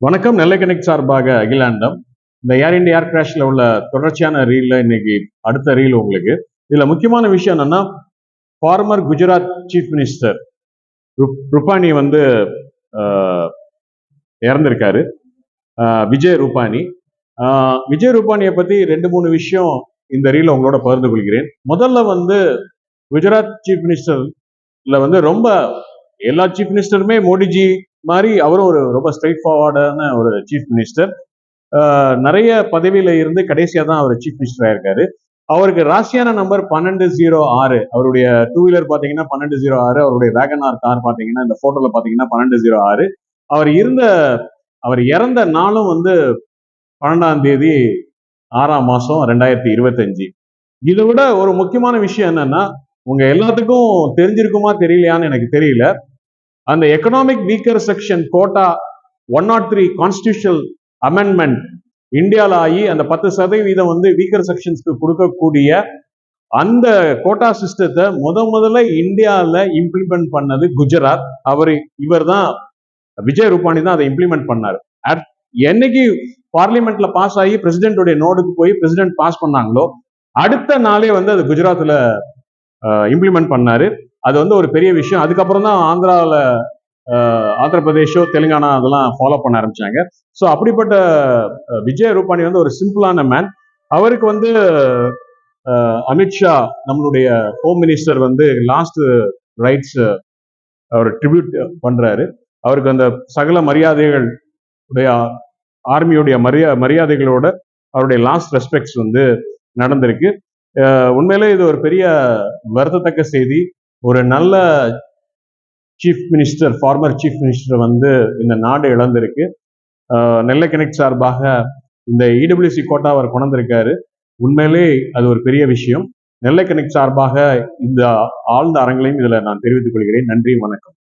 வணக்கம். நெல்லை கனெக்ட் சார்பாக அகிலாண்டம். இந்த ஏர் இந்தியா ஏர் கிராஷ்ல உள்ள தொடர்ச்சியான ரீல்ல இன்னைக்கு அடுத்த ரீல் உங்களுக்கு. இதுல முக்கியமான விஷயம் என்னன்னா, former Gujarat chief minister Rupani வந்து இறந்திருக்காரு. விஜய் ரூபானி. விஜய் ரூபானியை பத்தி 2-3 விஷயம் இந்த ரீல உங்களோட பகிர்ந்து கொள்கிறேன். முதல்ல வந்து குஜராத் சீஃப் மினிஸ்டர்ல வந்து ரொம்ப எல்லா சீஃப் மினிஸ்டருமே மோடிஜி மாதிரி அவரும் ஒரு ரொம்ப ஸ்ட்ரைட் ஃபார்வர்டான ஒரு சீஃப் மினிஸ்டர். நிறைய பதவியில இருந்து கடைசியா தான் அவர் சீஃப் மினிஸ்டர் ஆயிருக்காரு. அவருக்கு ராசியான நம்பர் 1206. அவருடைய 2 வீலர் பாத்தீங்கன்னா 1206. அவருடைய வேகனார் கார் பாத்தீங்கன்னா இந்த போட்டோல பாத்தீங்கன்னா 1206. அவர் இறந்த நாளும் வந்து 12ஆம் தேதி 6ஆம் மாசம் 2025. இதை விட ஒரு முக்கியமான விஷயம் என்னன்னா, உங்க எல்லாத்துக்கும் தெரிஞ்சிருக்குமா தெரியலையான்னு எனக்கு தெரியல. அந்த economic weaker section quota 103 constitutional amendment இந்தியாவில் ஆகி அந்த 10% வந்து வீக்கர் செக்ஷன்ஸ்க்கு கொடுக்கக்கூடிய அந்த கோட்டா சிஸ்டத்தை முதல்ல இந்தியாவில் இம்ப்ளிமெண்ட் பண்ணது குஜராத். இவர் தான் விஜய் ரூபானி தான் அதை இம்ப்ளிமெண்ட் பண்ணார். என்னைக்கு பார்லிமெண்ட்ல பாஸ் ஆகி பிரசிடென்டோடைய நோடுக்கு போய் பிரசிடென்ட் பாஸ் பண்ணாங்களோ அடுத்த நாளே வந்து அது குஜராத்ல இம்ப்ளிமெண்ட் பண்ணாரு. அது வந்து ஒரு பெரிய விஷயம். அதுக்கப்புறம் தான் ஆந்திர பிரதேஷோ தெலுங்கானா அதெல்லாம் ஃபாலோ பண்ண ஆரம்பிச்சாங்க. ஸோ அப்படிப்பட்ட விஜய் ரூபானி வந்து ஒரு சிம்பிளான மேன். அவருக்கு வந்து அமித்ஷா நம்மளுடைய ஹோம் மினிஸ்டர் வந்து லாஸ்ட் ரைட்ஸ் அவர் ட்ரிபியூட் பண்றாரு. அவருக்கு அந்த சகல மரியாதைகள் உடைய ஆர்மியுடைய மரியாதைகளோட அவருடைய லாஸ்ட் ரெஸ்பெக்ட்ஸ் வந்து நடந்திருக்கு. உண்மையிலே இது ஒரு பெரிய வருத்தத்தக்க செய்தி. ஒரு நல்ல chief minister, farmer chief minister வந்து இந்த நாடு இழந்திருக்கு. நெல்லை கனெக்ட் சார்பாக இந்த இடபிள்யூசி கோட்டா அவர் கொண்டிருக்காரு. உண்மையிலே அது ஒரு பெரிய விஷயம். நெல்லை கனெக்ட் சார்பாக இந்த ஆழ்ந்த அரங்களையும் இதுல நான் தெரிவித்துக் கொள்கிறேன். நன்றி, வணக்கம்.